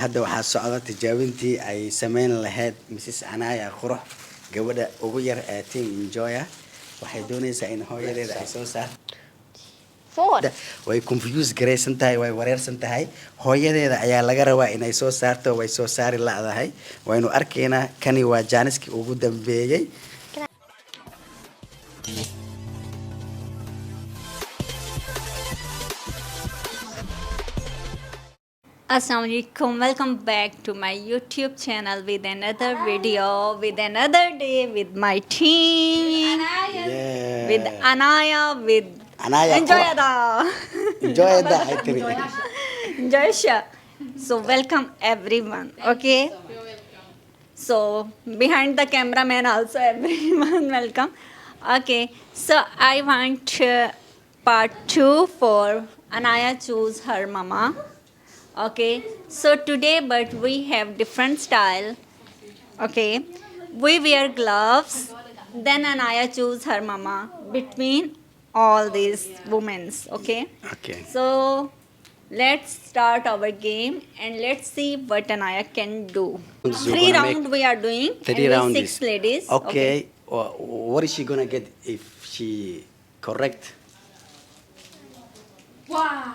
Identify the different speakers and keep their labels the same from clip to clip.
Speaker 1: hadda waxaa socda tijaabintii ay sameyn lahayd Mrs. Anaya qurux gabadha ugu yar ee Team Enjoya waxay doonaysaa in hooyadeeda ay soo saarto way confused garaysan tahay way wareersan tahay hooyadeeda ayaa laga rabaa inay soo saarto way soo saari laadahay waynu arkaynaa kani waa jaaniskii ugu dambeeyay
Speaker 2: Assalamualaikum, welcome back to my YouTube channel with another video, with another day, with my team, with Anaya, with Hooyadaada. Joysha. So welcome everyone, okay? So behind the cameraman also everyone welcome. Okay, so I want part 2 for Anaya choose her mama. Okay, so today but we have different style. Okay, we wear gloves, then Anaya choose her mama between all these women's. Okay, so let's start our game and let's see what Anaya can do. 3 rounds we are doing,
Speaker 1: three
Speaker 2: and
Speaker 1: rounds.
Speaker 2: 6 ladies.
Speaker 1: Okay. What is she gonna get if she correct?
Speaker 3: Wow.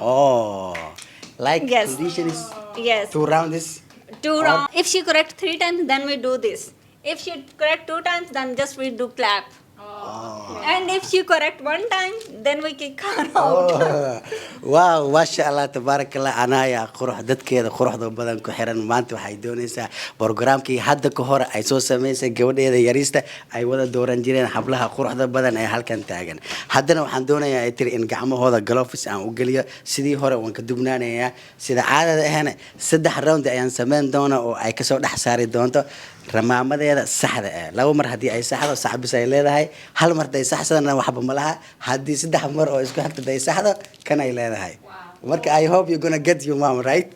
Speaker 1: Oh, like
Speaker 2: Yes.
Speaker 1: condition is
Speaker 2: Yes,
Speaker 1: 2 rounds.
Speaker 2: 2 rounds. If she correct 3 times, then we do this. If she correct 2 times, then just we do clap.
Speaker 1: Oh.
Speaker 2: And if she correct 1 time, then we kick her out.
Speaker 1: Wow, masha Allah, tabarakallah. Anaya qurux dadkeeda quruxda badan ku xiran maanta waxay doonaysaa programkii hadda ka hor ay soo sameysay gabadheeda yarista ay wada dooran jireen hablaha quruxda badan ee halkan taagan haddana waxaan doonayaa ay tiri in gacmahooda Galoofis aan u geliyo sidii hore waan ka dubnaanayaa sida caadada ahna 3 round ayaan sameyn doonaa oo ay ka soo dhax saari doonto ramaamadeeda saxda ah laba mar hadii ay saxdo saxbis ay leedahay hal mar day saxsadana waxba ma laha hadii 3 mar oo isku xigta day saxdo kan ay leedahay marka I hope you're going to get your mom right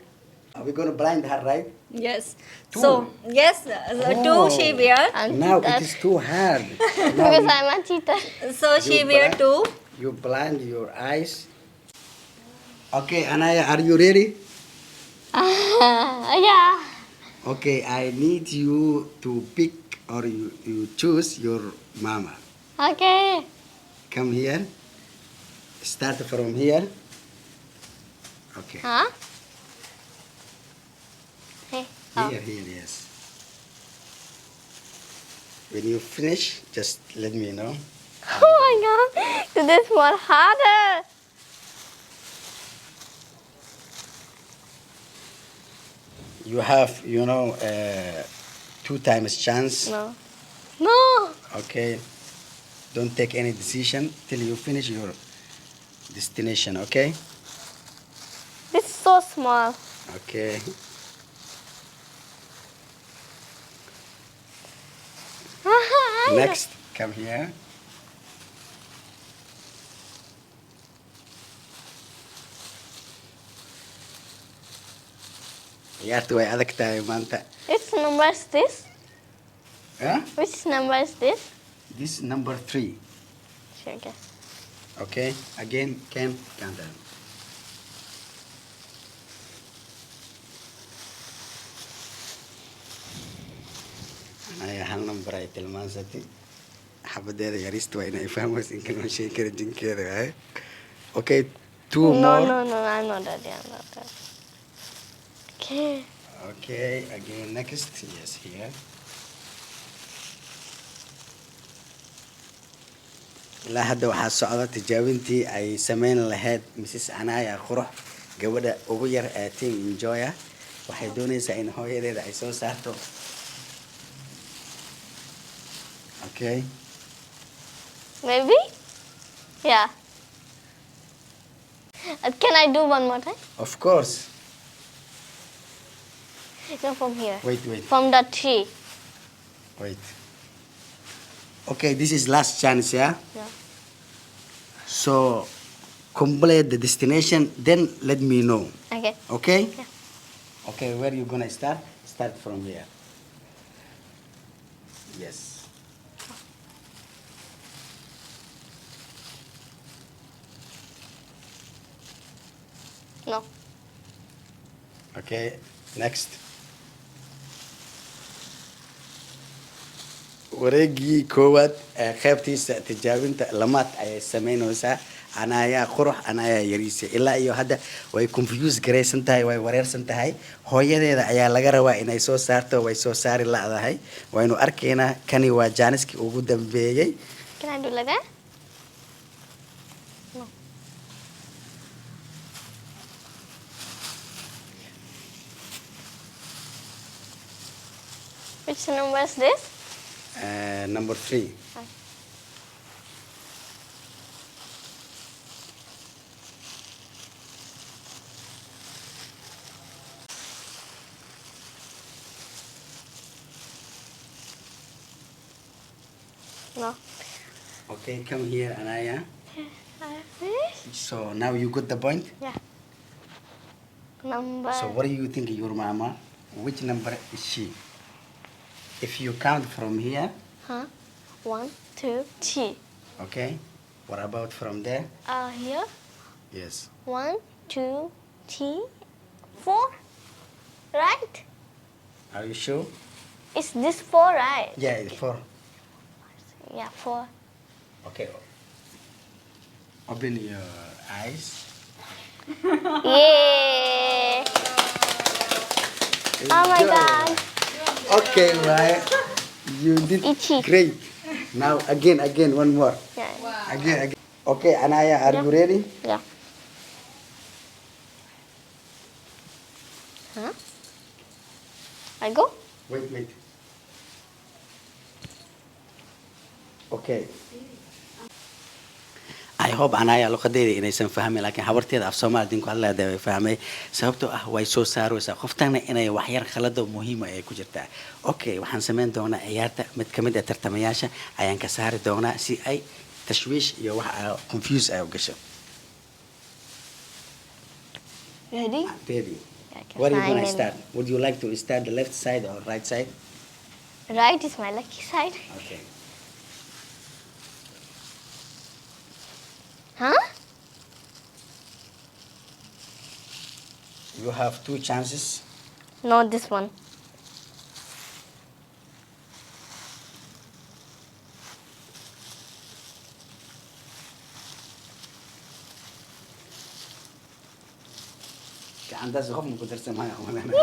Speaker 1: are we going to blind her right
Speaker 2: Yes. So, yes, 2 she wear.
Speaker 1: now it is too hard
Speaker 3: Because I'm a cheater.
Speaker 2: So she wear 2.
Speaker 1: you blind your eyes okay Anaya are you ready
Speaker 3: Yeah.
Speaker 1: okay I need you to pick or you choose your mama
Speaker 3: Okay.
Speaker 1: come here start from here okay
Speaker 3: Huh? Hey. Oh.
Speaker 1: here yes when you finish just let me know
Speaker 3: Oh my god. Do this more harder.
Speaker 1: you have 2 times chance
Speaker 3: No. No.
Speaker 1: okay don't take any decision till you finish your destination okay
Speaker 3: This is so small.
Speaker 1: okay next come here ciyaartu way adag tahay maanta
Speaker 3: Which number is this?
Speaker 1: huh?
Speaker 3: Which number is this?
Speaker 1: This number 3
Speaker 3: Sure, guess.
Speaker 1: okay again can count down anaga hal number ay tilmaansatay xabadeeda yarista waa inay fahmayso in kanoo sheegi kara jinkeeda waaye okay 2
Speaker 3: No,
Speaker 1: more
Speaker 3: no, no, I'm not ready. I'm not ready. Okay.
Speaker 1: okay again next yes here ilaa hadda waxaa socda tijaabintii ay sameyn lahayd Mrs. Anaya qurux gabadha ugu yar ee Team Enjoya waxay doonaysaa in hooyadeeda ay soo saarto okay
Speaker 3: Maybe? Yeah. Can I do one more time?
Speaker 1: of course
Speaker 3: No, from here.
Speaker 1: wait
Speaker 3: From the tree.
Speaker 1: wait okay this is last chance yeah
Speaker 3: Yeah.
Speaker 1: so complete the destination then let me know
Speaker 3: Okay.
Speaker 1: okay
Speaker 3: Yeah.
Speaker 1: okay where you gonna start from here yes
Speaker 3: No.
Speaker 1: okay next wareegii koowaad ee qaybtiisa tijaabinta lamaad ayay samaynaysaa anayaa qurux anayaa yariisa ilaa iyo hadda way confuse garaysan tahay way wareersan tahay hooyadeeda ayaa laga rabaa inay soo saarto way soo saari la'dahay waynu arkaynaa kani waa jaaniskii ugu dambeeyey.
Speaker 3: Can I do like that? No. Which number is this?
Speaker 1: Number 3.
Speaker 3: No.
Speaker 1: Okay, come here, Anaya.
Speaker 3: I finished?
Speaker 1: So now you got the point.
Speaker 3: Yeah. Number.
Speaker 1: So what do you think your mama? Which number is she? If you count from here,
Speaker 3: Huh? 1, 2, 3.
Speaker 1: okay. What about from there?
Speaker 3: Here.
Speaker 1: Yes.
Speaker 3: 1, 2, 3, 4. Right?
Speaker 1: Are you sure?
Speaker 3: Is this 4, right?
Speaker 1: Yeah, it's 4.
Speaker 3: Yeah, 4.
Speaker 1: Okay. Open your eyes.
Speaker 3: Yay! Oh my
Speaker 1: Enjoy.
Speaker 3: God.
Speaker 1: Okay, right. You did
Speaker 3: Itchy.
Speaker 1: great. Now again, one more.
Speaker 3: Yeah.
Speaker 1: Again. Okay, Anaya, are you ready?
Speaker 3: Yeah. Huh? I go?
Speaker 1: Wait. Okay. I hope Anaya luqadeeda inaysan fahmin laakiin habarteeda af Soomaali dinku hadlaada way fahmay sababtoo ah way soo saaraysaa qoftana inay wax yar khalado muhiim ah ay ku jirtaa. Okay, waxaan sameyn doonaa ciyaarta mid kamid ah tartamayaasha ayaan ka saari doonaa si ay tashwiish iyo wax confuse ay u gasho.
Speaker 3: Ready?
Speaker 1: Ready.
Speaker 3: Yeah, I can
Speaker 1: Where are you
Speaker 3: find
Speaker 1: going to
Speaker 3: it.
Speaker 1: start? Would you like to start the left side or right side?
Speaker 3: Right is my lucky side.
Speaker 1: Okay.
Speaker 3: Huh?
Speaker 1: You have 2 chances.
Speaker 3: No, this one.
Speaker 1: Gacantaas qof ma ku darsamaya umalena.
Speaker 3: No!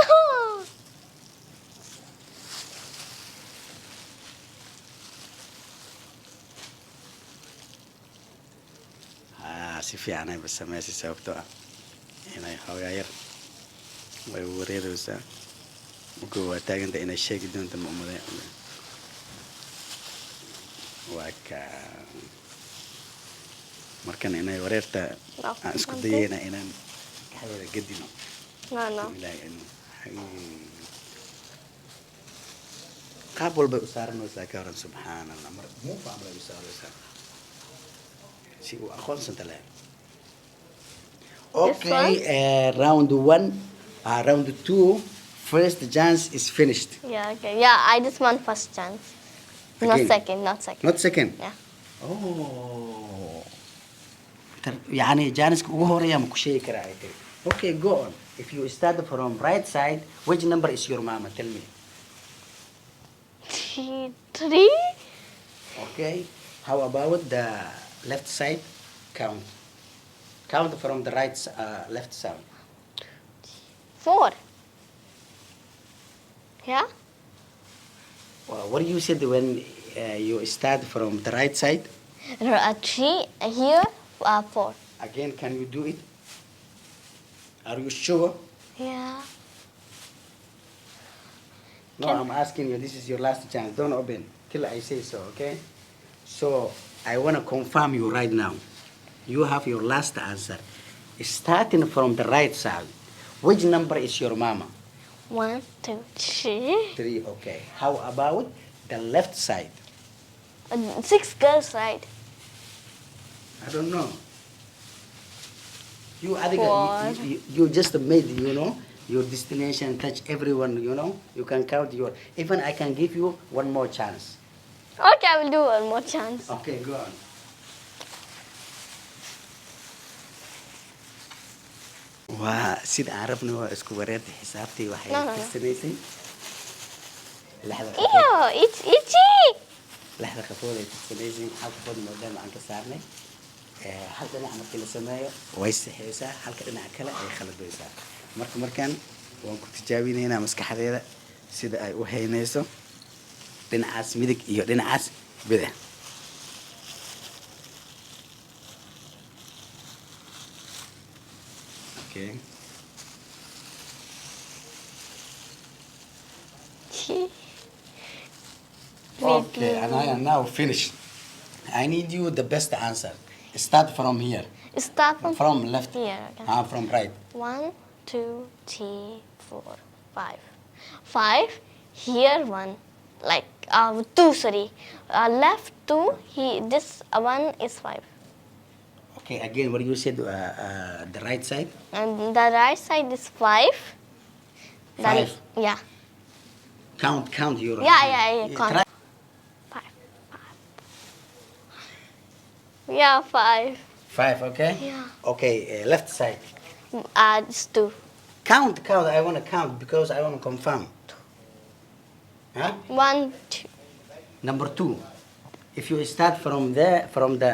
Speaker 1: Si fiican ay sameysay sababtoo ah inay xoogaa yar way wareeraysaa marka waa taaganta inay sheegi doonto ma umaday waa ka markan inay wareerta
Speaker 3: No,
Speaker 1: aan isku
Speaker 3: one
Speaker 1: dayayna inaan kaxdooda gadino
Speaker 3: No.
Speaker 1: qaab walbay u saaranaysaa ka horan subxaan allah mar muufa amlay u saaraysaa si uu aqoonsanta leh. Okay, round 1, round 2, first chance is finished.
Speaker 3: Yeah, okay. Yeah, I just want first chance. Not
Speaker 1: Again.
Speaker 3: second, not second.
Speaker 1: Not second?
Speaker 3: Yeah.
Speaker 1: Oh. يعني جانسك ugu horeeya ma ku sheegi karaa ay tiri. Okay, go on. If you start from right side, which number is your mama? Tell me.
Speaker 3: 3?
Speaker 1: Okay. How about the left side? Count. Count from the right, left side.
Speaker 3: 4. Yeah?
Speaker 1: Well, what do you said when you start from the right side?
Speaker 3: 3 here, 4.
Speaker 1: Again, can you do it? Are you sure?
Speaker 3: Yeah.
Speaker 1: No, I'm asking you. This is your last chance. Don't open till I say so, okay? So I want to confirm you right now. You have your last answer. Starting from the right side, which number is your mama?
Speaker 3: 1, 2, 3.
Speaker 1: 3, okay. How about the left side?
Speaker 3: 6 girls, right?
Speaker 1: I don't know. You, I think
Speaker 3: What?
Speaker 1: you just made, your destination, touch everyone, You can count your... Even I can give you one more chance.
Speaker 3: Okay, I will do one more chance.
Speaker 1: Okay, go on. waa sida aan rabnay waa isku wareerta xisaabtii waxay
Speaker 3: No, no, no.
Speaker 1: tirsanaysay lixda qafood
Speaker 3: Ew, it's itchy.
Speaker 1: lixda qafood ay tirsanaysay hal qafood maadaama aan ka saarnay hal dhinac markii la sameeyo way sixaysaa halka dhinaca kale ay khaladaysaa markaan waan ku tijaabinaynaa maskaxdeeda sida ay u haynayso dhinacaas midig iyo dhinacaas bidix okay okay and I am now finished. I need you the best answer. Start from here.
Speaker 3: Start
Speaker 1: From left.
Speaker 3: here. Okay.
Speaker 1: From right.
Speaker 3: 1, 2, 3, 4, 5. 5. Here 1. Like 2. Sorry. Left 2. This one is 5.
Speaker 1: Okay, again, what you said, the right side?
Speaker 3: And the right side is 5. Then-
Speaker 1: 5.
Speaker 3: Yeah.
Speaker 1: Count your...
Speaker 3: Yeah. Count.
Speaker 1: Try.
Speaker 3: 5. Yeah, 5.
Speaker 1: 5, okay?
Speaker 3: Yeah.
Speaker 1: Okay, left side.
Speaker 3: It's 2.
Speaker 1: Count. I want to count because I want to confirm. Huh?
Speaker 3: 1, 2.
Speaker 1: Number 2. If you start from the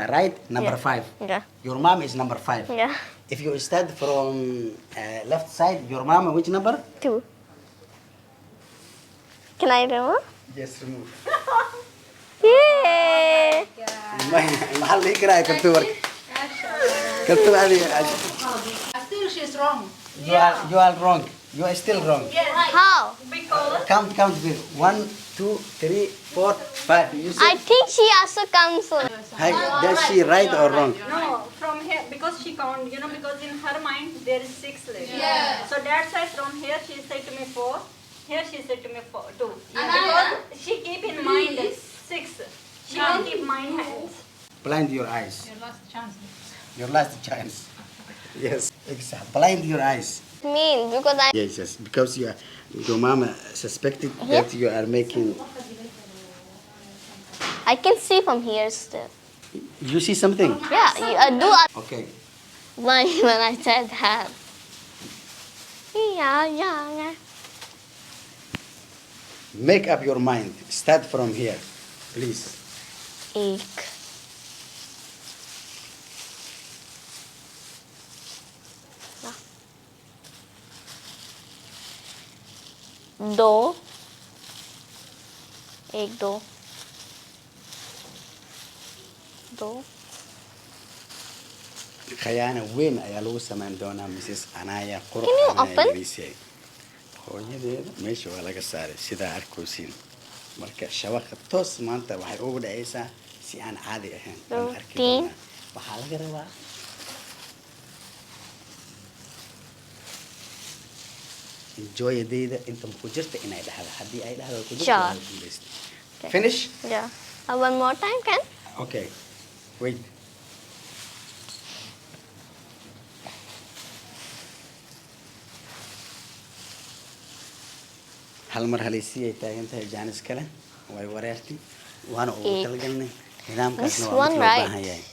Speaker 1: right, number 5.
Speaker 3: Yeah.
Speaker 1: Your mom is number 5.
Speaker 3: Yeah.
Speaker 1: If you start from left side, your mom, which number?
Speaker 3: 2. Can I remove?
Speaker 1: Just remove.
Speaker 3: Yay!
Speaker 1: محل هيك رايك كنتور كنتور هذه
Speaker 4: Still she's wrong.
Speaker 1: you are wrong. You are still wrong.
Speaker 3: How?
Speaker 2: Because
Speaker 1: Count this. 1, 2, 3, 4, 5. You
Speaker 3: I
Speaker 1: see?
Speaker 3: think she also comes.
Speaker 1: Hi, does she right or wrong?
Speaker 2: no, from here because she count, because in her mind there is 6 legs. Yeah. So that side from here she said to me 4. Here she said to me 2. Because she keep in mind 6. She don't keep mind hands.
Speaker 1: Blind your eyes.
Speaker 4: Your last chance.
Speaker 1: Your last chance. Yes. Exactly. Blind your eyes.
Speaker 3: Mean because I
Speaker 1: Yes. Because your mama suspected that you are making.
Speaker 3: can see from here still.
Speaker 1: You see something?
Speaker 3: Yeah, I do.
Speaker 1: Okay.
Speaker 3: When I said that. Yeah.
Speaker 1: Make up your mind. Start from here, please.
Speaker 3: 1 2 1 2 2
Speaker 1: khiyaano weyn ayaa lagu samayn doonaa Mrs. Anaya qurux
Speaker 3: Can you
Speaker 1: Anaya
Speaker 3: open?
Speaker 1: Yariisay. Hooyadeeda meesha waa laga saaray sidaa arkaysiin marka shabaqa toos maanta waxay ugu dhacaysaa si aan caadi ahayn aan arki
Speaker 3: Routine.
Speaker 1: doonaa. Waxaa laga rabaa enjoyadeyda inta ku jirta inay dhahdo haddii ay dhahdo ku jirto
Speaker 3: Sure.
Speaker 1: waa guulaysta. Finish?
Speaker 3: Yeah. One more time, can?
Speaker 1: Okay. Wait. hal mar haleysii ay taagan tahay jaanis kale way wareertay waana ugu
Speaker 3: Eight.
Speaker 1: talagalnay nidaamkaasna
Speaker 3: This
Speaker 1: waa
Speaker 3: one
Speaker 1: mid loo
Speaker 3: right.
Speaker 1: baahan yahay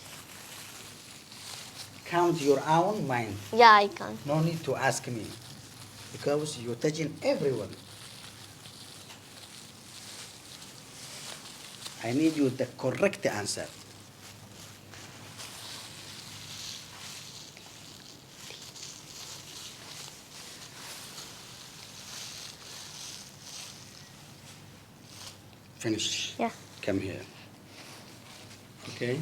Speaker 1: count your own mind
Speaker 3: Yeah, I can.
Speaker 1: no need to ask me because you're touching everyone I need you the correct answer finish
Speaker 3: Yeah.
Speaker 1: come here okay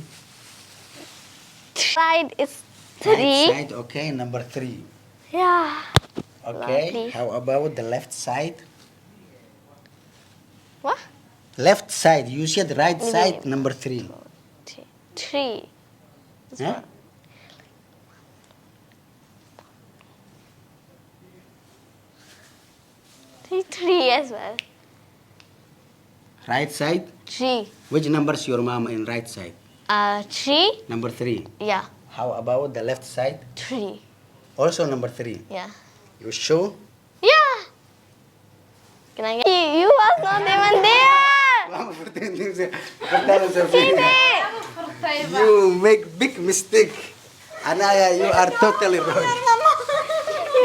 Speaker 3: Side is
Speaker 1: right
Speaker 3: 3.
Speaker 1: side okay number 3
Speaker 3: Yeah.
Speaker 1: okay
Speaker 3: Lovely.
Speaker 1: how about the left side
Speaker 3: What?
Speaker 1: left side you said right
Speaker 3: Maybe-
Speaker 1: side number 3
Speaker 3: 3.
Speaker 1: huh?
Speaker 3: Three as well.
Speaker 1: right side
Speaker 3: 3.
Speaker 1: which numbers your mom in right side
Speaker 3: 3.
Speaker 1: number 3
Speaker 3: Yeah.
Speaker 1: how about the left side
Speaker 3: 3.
Speaker 1: also number 3
Speaker 3: Yeah.
Speaker 1: you sure
Speaker 3: Yeah. Can I get you? Was not even there.
Speaker 1: you make big mistake Anaya you are totally wrong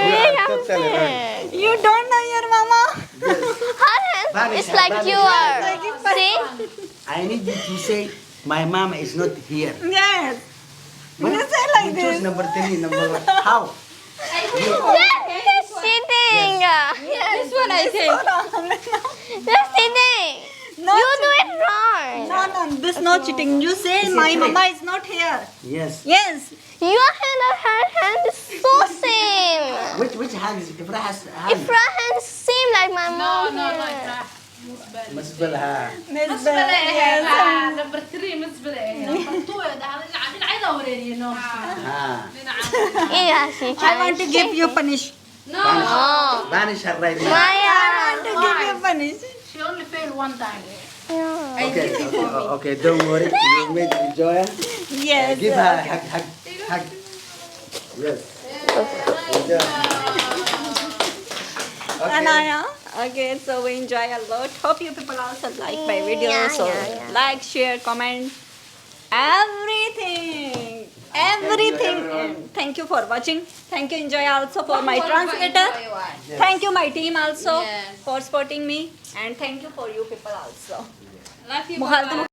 Speaker 1: totally wrong.
Speaker 2: You don't know your mama?
Speaker 3: Her hands,
Speaker 1: Vanish,
Speaker 3: it's like
Speaker 1: vanish.
Speaker 3: you are. See?
Speaker 1: I need you to say, my mama is not here.
Speaker 2: Yes.
Speaker 1: What?
Speaker 2: You say like
Speaker 1: You choose
Speaker 2: this.
Speaker 1: number 3, number 1. How?
Speaker 3: That's cheating.
Speaker 2: This one I say.
Speaker 3: That's cheating.
Speaker 2: No
Speaker 3: You do
Speaker 2: cheating.
Speaker 3: it wrong.
Speaker 2: No, this no cheating. You say
Speaker 1: Is it
Speaker 2: my
Speaker 1: correct?
Speaker 2: mama is not here.
Speaker 1: Yes.
Speaker 2: Yes.
Speaker 3: Your hand and her hand is so same.
Speaker 1: Which hand is Ifra has hand?
Speaker 3: If her hands same like my
Speaker 4: No,
Speaker 3: mom.
Speaker 4: no, no.
Speaker 3: hand.
Speaker 1: Masbel ha.
Speaker 2: Miss
Speaker 4: مسبلة
Speaker 2: Bell,
Speaker 4: إيه
Speaker 2: yes.
Speaker 4: نمبر 3 مسبلة إيه نمبر 2 ده العيلة وريني نو
Speaker 1: Ha.
Speaker 3: Yeah, she
Speaker 2: I
Speaker 3: can.
Speaker 2: want to give you punish.
Speaker 4: No,
Speaker 1: Vanish her right now.
Speaker 3: Maya.
Speaker 2: I want to give you punish.
Speaker 4: she only failed one time.
Speaker 1: Okay, okay, don't worry. You made me joy.
Speaker 2: Yes.
Speaker 1: Give her a hug. Yes. Enjoy. Okay.
Speaker 2: Anaya. Okay, so we enjoy a lot. Hope you people also like my video.
Speaker 3: Yeah,
Speaker 2: So
Speaker 3: yeah.
Speaker 2: like, share, comment, everything. Everything.
Speaker 1: everyone.
Speaker 2: And thank you for watching. Thank you, enjoy also for my translator. Thank you, my team also
Speaker 4: Yes.
Speaker 2: for supporting me. And thank you for you people also.
Speaker 4: Love you.
Speaker 2: Mukhal-